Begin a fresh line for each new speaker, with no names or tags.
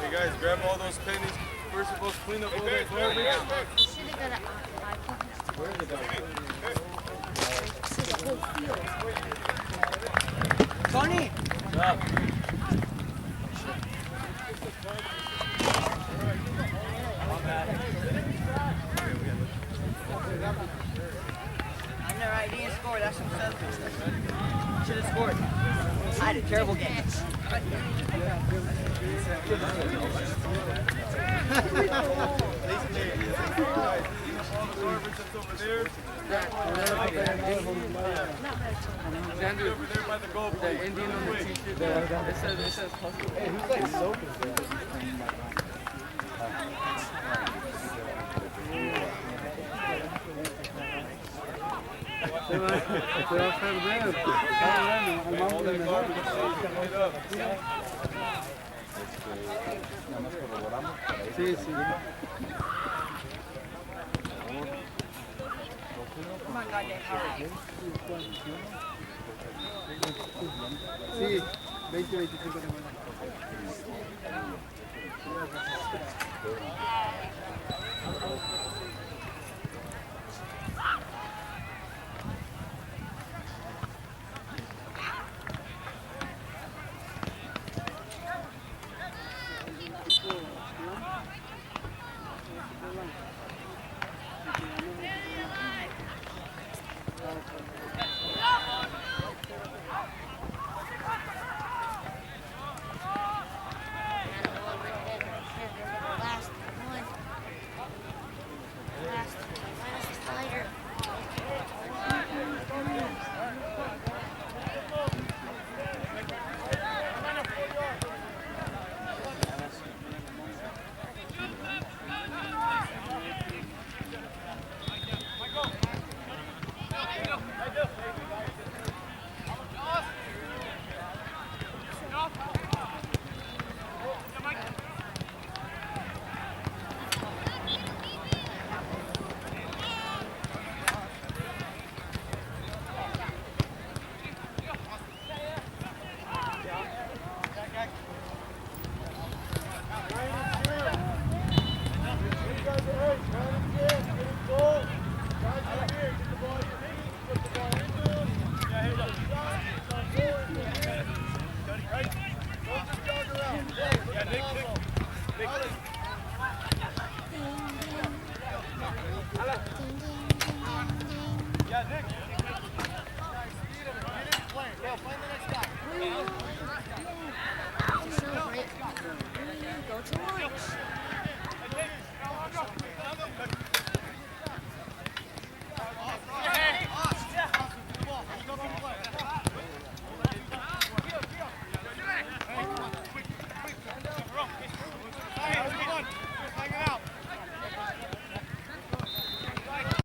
Hey guys, grab all those pennies. First of all, clean up all that garbage.
You should have got an iPod.
Where did
See the whole field.
Tony!
Stop.
I know, right? He didn't score. That's some stuff. Should have scored. I had a terrible game.
Over there by the goal post.
The Indian on the t-shirt, it says hustle. Hey, who's like soap is Sí, sí.
Come on, goddamn.
Sí, 20, 25 de
Last one. Last fighter.
Yeah, Nick. Play the next guy.